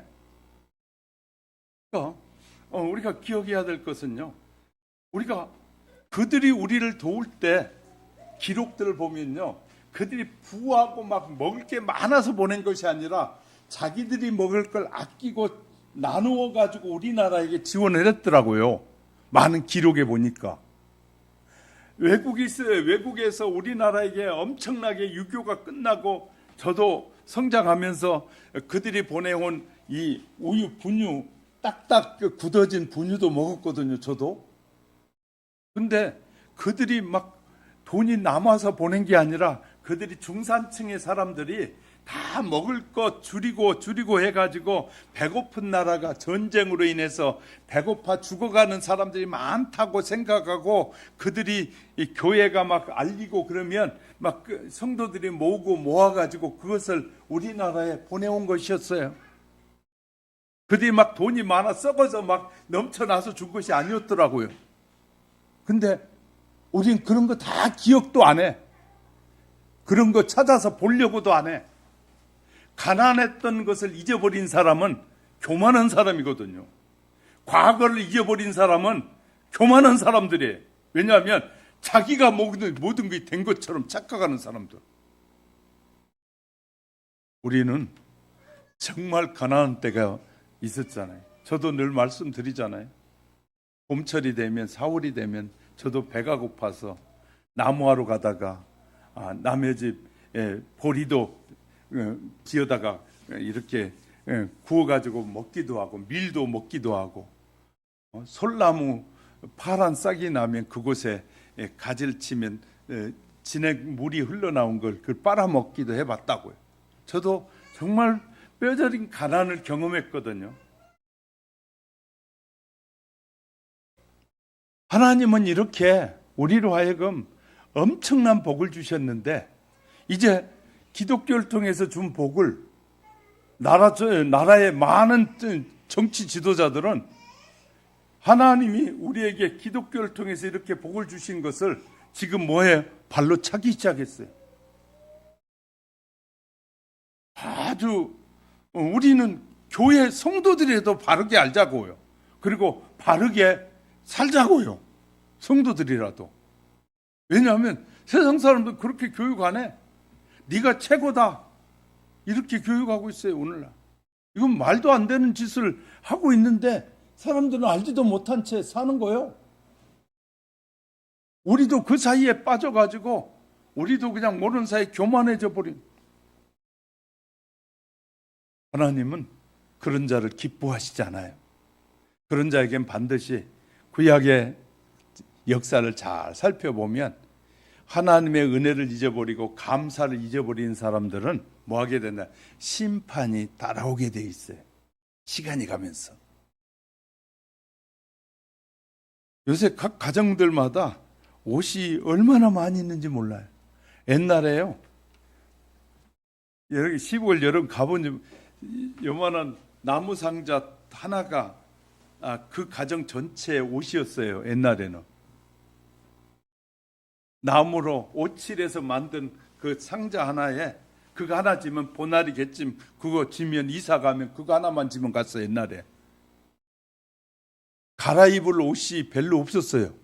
그러니까 우리가 기억해야 될 것은요. 우리가 그들이 우리를 도울 때 기록들을 보면요. 그들이 부하고 막 먹을 게 많아서 보낸 것이 아니라 자기들이 먹을 걸 아끼고 나누어 가지고 우리나라에게 지원을 했더라고요. 많은 기록에 보니까. 외국에서 우리나라에게 엄청나게 유교가 끝나고 저도 성장하면서 그들이 보내온 이 우유, 분유, 딱딱 굳어진 분유도 먹었거든요. 저도. 근데 그들이 막 돈이 남아서 보낸 게 아니라 그들이 중산층의 사람들이 다 먹을 것 줄이고 해가지고 배고픈 나라가 전쟁으로 인해서 배고파 죽어가는 사람들이 많다고 생각하고 그들이 이 교회가 막 알리고 그러면 막 성도들이 모아가지고 그것을 우리나라에 보내온 것이었어요. 그들이 막 돈이 많아 썩어서 막 넘쳐나서 준 것이 아니었더라고요. 근데 우린 그런 거 다 기억도 안 해. 그런 거 찾아서 보려고도 안 해. 가난했던 것을 잊어버린 사람은 교만한 사람이거든요. 과거를 잊어버린 사람은 교만한 사람들이에요. 왜냐하면 자기가 모든 게 된 것처럼 착각하는 사람들. 우리는 정말 가난한 때가 있었잖아요. 저도 늘 말씀드리잖아요. 봄철이 되면 4월이 되면 저도 배가 고파서 나무하러 가다가 남의 집 보리도 지어다가 이렇게 구워가지고 먹기도 하고 밀도 먹기도 하고 솔나무 파란 싹이 나면 그곳에 가지를 치면 진액 물이 흘러나온 걸 그걸 빨아먹기도 해봤다고요. 저도 정말 뼈저린 가난을 경험했거든요. 하나님은 이렇게 우리로 하여금 엄청난 복을 주셨는데 이제 기독교를 통해서 준 복을 나라의 많은 정치 지도자들은 하나님이 우리에게 기독교를 통해서 이렇게 복을 주신 것을 지금 뭐해? 발로 차기 시작했어요. 아주 우리는 교회 성도들이라도 바르게 알자고요. 그리고 바르게 살자고요. 성도들이라도. 왜냐하면 세상 사람들 그렇게 교육 안 해. 네가 최고다. 이렇게 교육하고 있어요, 오늘날. 이건 말도 안 되는 짓을 하고 있는데 사람들은 알지도 못한 채 사는 거예요. 우리도 그 사이에 빠져가지고 우리도 그냥 모르는 사이에 교만해져 버린. 하나님은 그런 자를 기뻐하시지 않아요. 그런 자에겐 반드시 구약의 역사를 잘 살펴보면 하나님의 은혜를 잊어버리고 감사를 잊어버린 사람들은 뭐 하게 되나? 심판이 따라오게 돼 있어요. 시간이 가면서. 요새 각 가정들마다 옷이 얼마나 많이 있는지 몰라요. 옛날에요. 여기 시골 여름 가본 요만한 나무 상자 하나가 그 가정 전체의 옷이었어요. 옛날에는 나무로 오칠해서 만든 그 상자 하나에 그거 하나 지면 보나리 개찜 그거 지면 이사 가면 그거 하나만 지면 갔어요. 옛날에 갈아입을 옷이 별로 없었어요.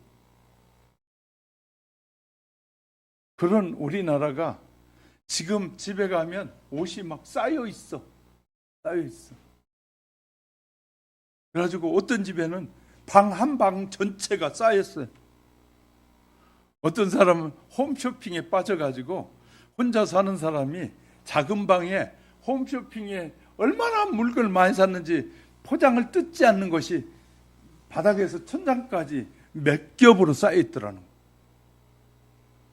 그런 우리나라가 지금 집에 가면 옷이 막 쌓여 있어. 그래가지고 어떤 집에는 방 한 방 전체가 쌓였어요. 어떤 사람은 홈쇼핑에 빠져가지고 혼자 사는 사람이 작은 방에 홈쇼핑에 얼마나 물건을 많이 샀는지 포장을 뜯지 않는 것이 바닥에서 천장까지 몇 겹으로 쌓여있더라는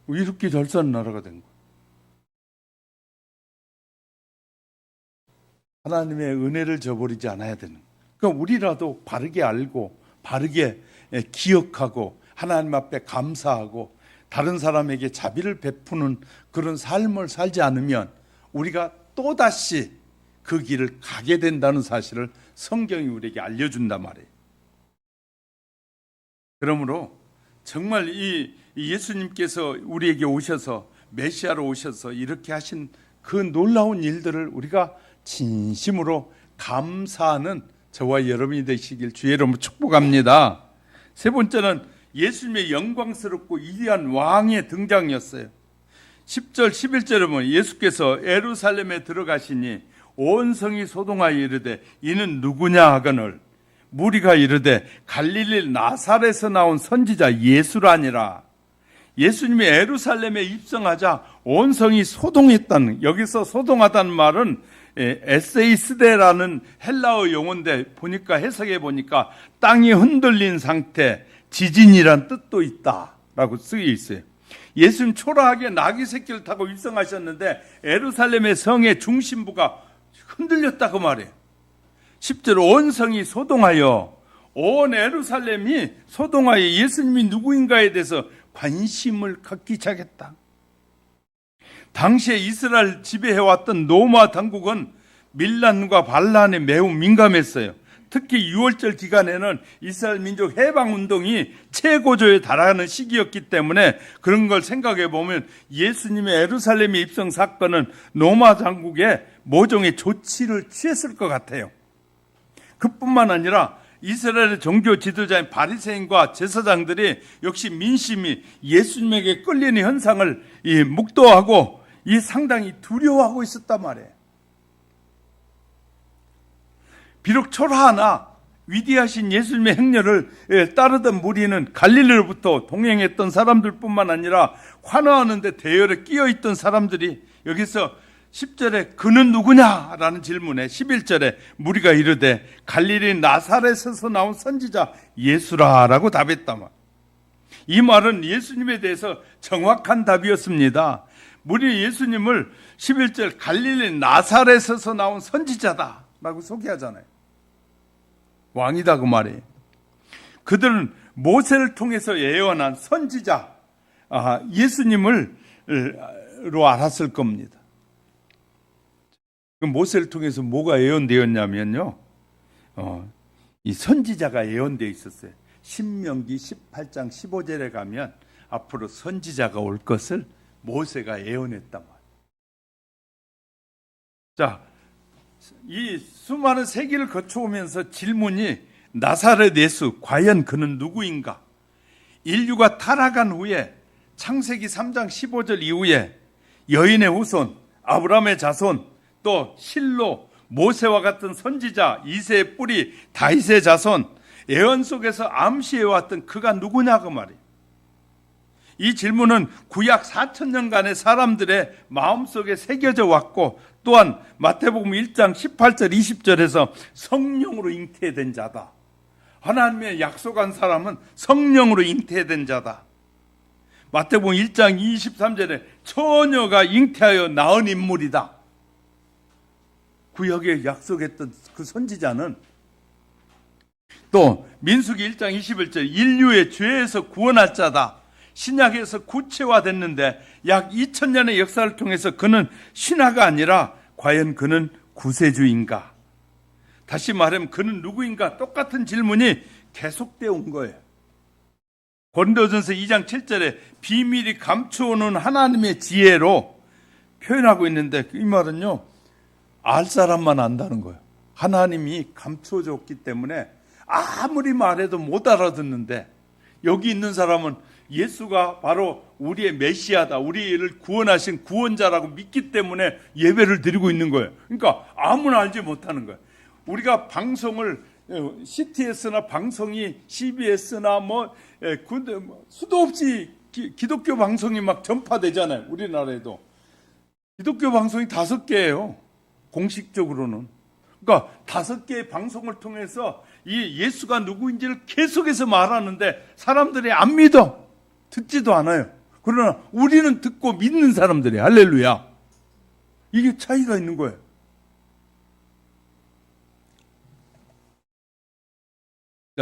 거예요. 이렇게 잘 사는 나라가 된 거예요. 하나님의 은혜를 저버리지 않아야 되는 거예요. 그러니까 우리라도 바르게 알고 바르게 기억하고 하나님 앞에 감사하고 다른 사람에게 자비를 베푸는 그런 삶을 살지 않으면 우리가 또다시 그 길을 가게 된다는 사실을 성경이 우리에게 알려준단 말이에요. 그러므로 정말 이 예수님께서 우리에게 오셔서 메시아로 오셔서 이렇게 하신 그 놀라운 일들을 우리가 진심으로 감사하는 저와 여러분이 되시길 주의 이름으로 축복합니다. 세 번째는 예수님의 영광스럽고 위대한 왕의 등장이었어요. 10절 11절에 보면 예수께서 예루살렘에 들어가시니 온 성이 소동하여 이르되 이는 누구냐 하거늘 무리가 이르되 갈릴리 나사렛에서 나온 선지자 예수라니라. 예수님이 예루살렘에 입성하자 온 성이 소동했다는, 여기서 소동하다는 말은 에세이스데라는 헬라어 용어인데 보니까 해석해 보니까 땅이 흔들린 상태, 지진이란 뜻도 있다라고 쓰여 있어요. 예수님 초라하게 나귀 새끼를 타고 입성하셨는데 예루살렘의 성의 중심부가 흔들렸다고 말해요. 10절 온 성이 소동하여, 온 예루살렘이 소동하여 예수님이 누구인가에 대해서 관심을 갖기 시작했다. 당시에 이스라엘 지배해왔던 로마 당국은 밀란과 반란에 매우 민감했어요. 특히 6월절 기간에는 이스라엘 민족 해방운동이 최고조에 달하는 시기였기 때문에 그런 걸 생각해 보면 예수님의 예루살렘 입성 사건은 로마 당국에 모종의 조치를 취했을 것 같아요. 그뿐만 아니라 이스라엘의 종교 지도자인 바리새인과 제사장들이 역시 민심이 예수님에게 끌리는 현상을 묵도하고 상당히 두려워하고 있었단 말이에요. 비록 초라하나 위대하신 예수님의 행렬을 따르던 무리는 갈릴리로부터 동행했던 사람들뿐만 아니라 환호하는데 대열에 끼어있던 사람들이 여기서 10절에 그는 누구냐라는 질문에 11절에 무리가 이르되 갈릴리 나사렛에서 나온 선지자 예수라라고 답했단 말이에요. 이 말은 예수님에 대해서 정확한 답이었습니다. 무리 예수님을 11절 갈릴리 나사렛에서 나온 선지자다라고 소개하잖아요. 왕이다 그 말이에요. 그들은 모세를 통해서 예언한 선지자 예수님으로 알았을 겁니다. 그 모세를 통해서 뭐가 예언되었냐면요, 이 선지자가 예언되어 있었어요. 신명기 18장 15절에 가면 앞으로 선지자가 올 것을 모세가 예언했단 말이에요. 자, 이 수많은 세기를 거쳐오면서 질문이 나사렛 예수, 과연 그는 누구인가? 인류가 타락한 후에 창세기 3장 15절 이후에 여인의 후손, 아브라함의 자손, 또 실로, 모세와 같은 선지자, 이새의 뿌리, 다윗의 자손, 예언 속에서 암시해왔던 그가 누구냐고 말이에요. 이 질문은 구약 4,000년간의 사람들의 마음속에 새겨져 왔고 또한 마태복음 1장 18절 20절에서 성령으로 잉태된 자다. 하나님의 약속한 사람은 성령으로 잉태된 자다. 마태복음 1장 23절에 처녀가 잉태하여 낳은 인물이다. 구약에 약속했던 그 선지자는 또 민수기 1장 21절 인류의 죄에서 구원할 자다. 신약에서 구체화됐는데 약 2000년의 역사를 통해서 그는 신화가 아니라 과연 그는 구세주인가? 다시 말하면 그는 누구인가? 똑같은 질문이 계속되어 온 거예요. 고린도전서 2장 7절에 비밀이 감추어놓은 하나님의 지혜로 표현하고 있는데, 이 말은요, 알 사람만 안다는 거예요. 하나님이 감추어줬기 때문에 아무리 말해도 못 알아듣는데, 여기 있는 사람은 예수가 바로 우리의 메시아다, 우리를 구원하신 구원자라고 믿기 때문에 예배를 드리고 있는 거예요. 그러니까 아무나 알지 못하는 거예요. 우리가 방송을 CTS나 방송이 CBS나 수도 없이 기독교 방송이 막 전파되잖아요. 우리나라에도 기독교 방송이 5개예요. 공식적으로는. 그러니까 5개의 방송을 통해서 이 예수가 누구인지를 계속해서 말하는데 사람들이 안 믿어. 듣지도 않아요. 그러나 우리는 듣고 믿는 사람들이에요. 할렐루야. 이게 차이가 있는 거예요.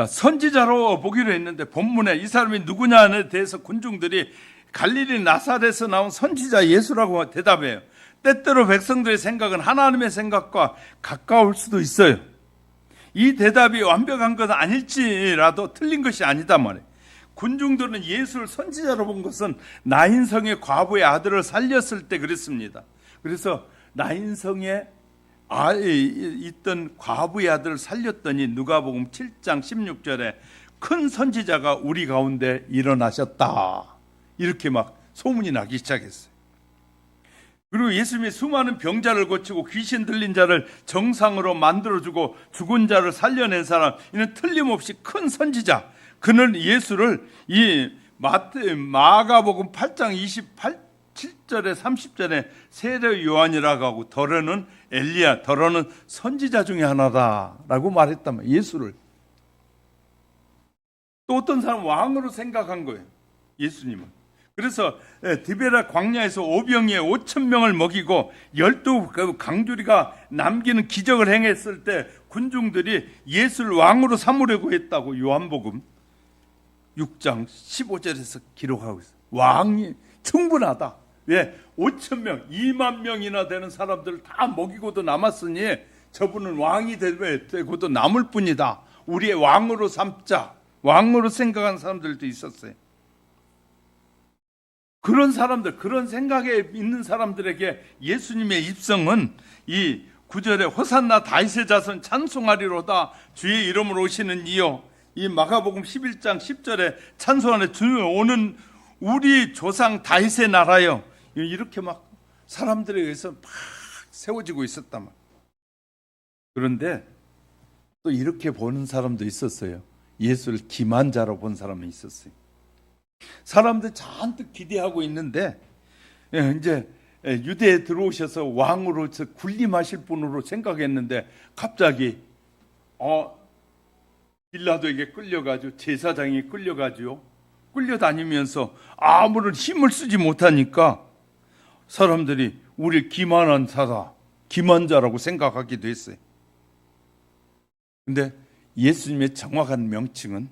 선지자로 보기로 했는데 본문에 이 사람이 누구냐에 대해서 군중들이 갈릴리 나사렛에서 나온 선지자 예수라고 대답해요. 때때로 백성들의 생각은 하나님의 생각과 가까울 수도 있어요. 이 대답이 완벽한 것은 아닐지라도 틀린 것이 아니다 말이에요. 군중들은 예수를 선지자로 본 것은 나인성의 과부의 아들을 살렸을 때 그랬습니다. 그래서 나인성에 있던 과부의 아들을 살렸더니 누가복음 7장 16절에 큰 선지자가 우리 가운데 일어나셨다, 이렇게 막 소문이 나기 시작했어요. 그리고 예수님이 수많은 병자를 고치고 귀신 들린 자를 정상으로 만들어주고 죽은 자를 살려낸 사람, 이는 틀림없이 큰 선지자. 그는 예수를 이 마가복음 8장 27절에 30절에 세례 요한이라고 하고 더러는 엘리야, 더러는 선지자 중에 하나다라고 말했단 말이에요. 예수를. 또 어떤 사람은 왕으로 생각한 거예요. 예수님은. 그래서 디베라 광야에서 오병이에 5,000명을 먹이고 12 강주리가 남기는 기적을 행했을 때 군중들이 예수를 왕으로 삼으려고 했다고 요한복음 6장 15절에서 기록하고 있어요. 왕이 충분하다. 왜? 5,000명, 2만 명이나 되는 사람들을 다 먹이고도 남았으니 저분은 왕이 되고도 남을 뿐이다. 우리의 왕으로 삼자. 왕으로 생각한 사람들도 있었어요. 그런 사람들, 그런 생각에 있는 사람들에게 예수님의 입성은 이 9절에 호산나 다윗의 자손 찬송하리로다, 주의 이름으로 오시는 이여, 이 마가복음 11장 10절에 찬송하는 주 오는 우리 조상 다윗의 나라여, 이렇게 막 사람들에 의해서 막 세워지고 있었단 말이에요. 그런데 또 이렇게 보는 사람도 있었어요. 예수를 기만자로 본 사람이 있었어요. 사람들 잔뜩 기대하고 있는데 이제 유대에 들어오셔서 왕으로 군림하실 분으로 생각했는데 갑자기 빌라도에게 끌려가지고 제사장이 끌려가지고 끌려다니면서 아무런 힘을 쓰지 못하니까 사람들이 우리를 기만한 자다, 기만자라고 생각하기도 했어요. 근데 예수님의 정확한 명칭은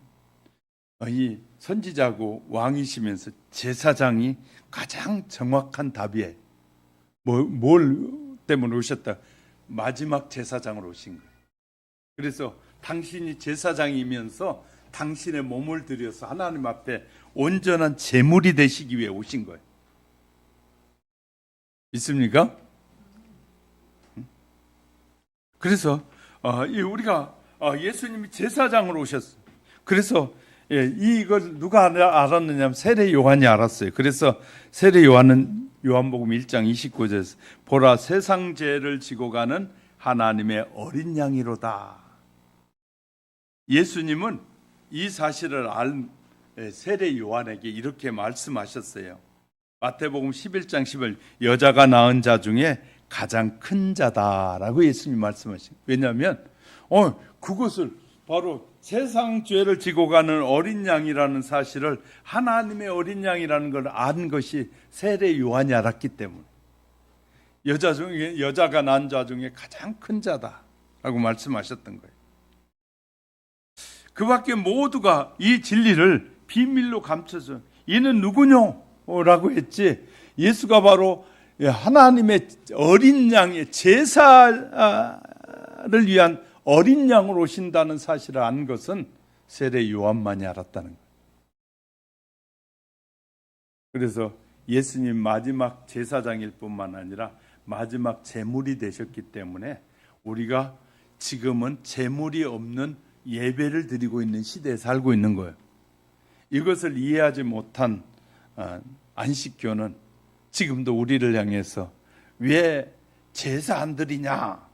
이 선지자고 왕이시면서 제사장이 가장 정확한 답이에요. 뭘 때문에 오셨다? 마지막 제사장으로 오신 거예요. 그래서 당신이 제사장이면서 당신의 몸을 들여서 하나님 앞에 온전한 제물이 되시기 위해 오신 거예요. 믿습니까? 그래서 우리가 예수님이 제사장으로 오셨어요. 그래서 이걸 누가 알았느냐면 세례 요한이 알았어요. 그래서 세례 요한은 요한복음 1장 29절에서 보라, 세상 죄를 지고 가는 하나님의 어린 양이로다. 예수님은 이 사실을 알 세례 요한에게 이렇게 말씀하셨어요. 마태복음 11장 10절, 여자가 낳은 자 중에 가장 큰 자다라고 예수님이 말씀하신. 왜냐하면 그것을 바로 세상 죄를 지고 가는 어린 양이라는 사실을, 하나님의 어린 양이라는 걸 안 것이 세례 요한이 알았기 때문에 여자가 낳은 자 중에 가장 큰 자다라고 말씀하셨던 거예요. 그 밖에 모두가 이 진리를 비밀로 감춰서 이는 누구뇨? 라고 했지, 예수가 바로 하나님의 어린 양의 제사를 위한 어린 양으로 오신다는 사실을 안 것은 세례 요한만이 알았다는 거예요. 그래서 예수님 마지막 제사장일 뿐만 아니라 마지막 제물이 되셨기 때문에 우리가 지금은 제물이 없는 예배를 드리고 있는 시대에 살고 있는 거예요. 이것을 이해하지 못한 안식교는 지금도 우리를 향해서 왜 제사 안 드리냐?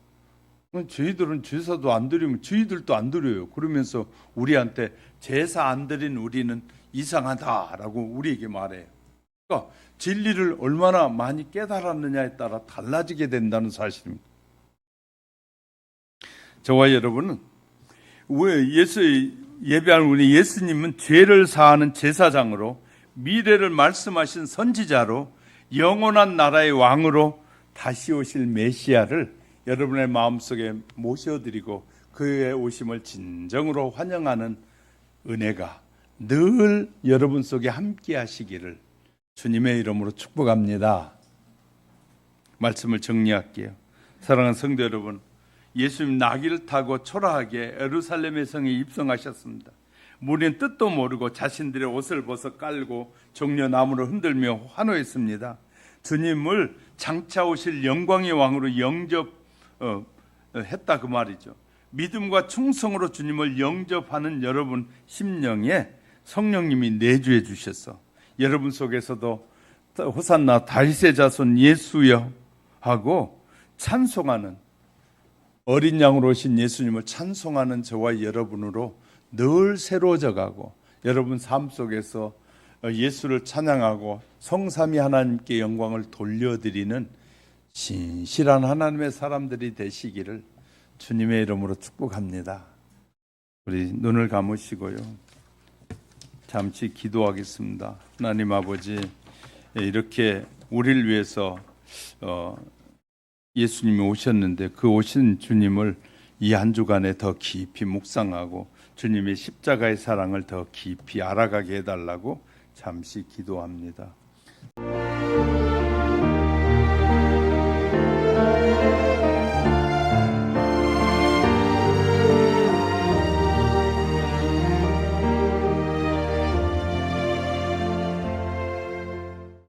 저희들은 제사도 안 드리면 저희들도 안 드려요. 그러면서 우리한테 제사 안 드린 우리는 이상하다라고 우리에게 말해요. 그러니까 진리를 얼마나 많이 깨달았느냐에 따라 달라지게 된다는 사실입니다. 저와 여러분은 예배하는 우리 예수님은 죄를 사하는 제사장으로, 미래를 말씀하신 선지자로, 영원한 나라의 왕으로 다시 오실 메시아를 여러분의 마음속에 모셔드리고 그의 오심을 진정으로 환영하는 은혜가 늘 여러분 속에 함께 하시기를 주님의 이름으로 축복합니다. 말씀을 정리할게요. 사랑하는 성도 여러분, 예수님 나귀를 타고 초라하게 예루살렘의 성에 입성하셨습니다. 무리는 뜻도 모르고 자신들의 옷을 벗어 깔고 종려나무를 흔들며 환호했습니다. 주님을 장차 오실 영광의 왕으로 영접했다 그 말이죠. 믿음과 충성으로 주님을 영접하는 여러분 심령에 성령님이 내주해 주셔서 여러분 속에서도 호산나 다윗의 자손 예수여 하고 찬송하는, 어린 양으로 오신 예수님을 찬송하는 저와 여러분으로 늘 새로워져 가고, 여러분 삶 속에서 예수를 찬양하고 성삼위 하나님께 영광을 돌려드리는 신실한 하나님의 사람들이 되시기를 주님의 이름으로 축복합니다. 우리 눈을 감으시고요, 잠시 기도하겠습니다. 하나님 아버지, 이렇게 우리를 위해서 예수님이 오셨는데 그 오신 주님을 이 한 주간에 더 깊이 묵상하고 주님의 십자가의 사랑을 더 깊이 알아가게 해달라고 잠시 기도합니다.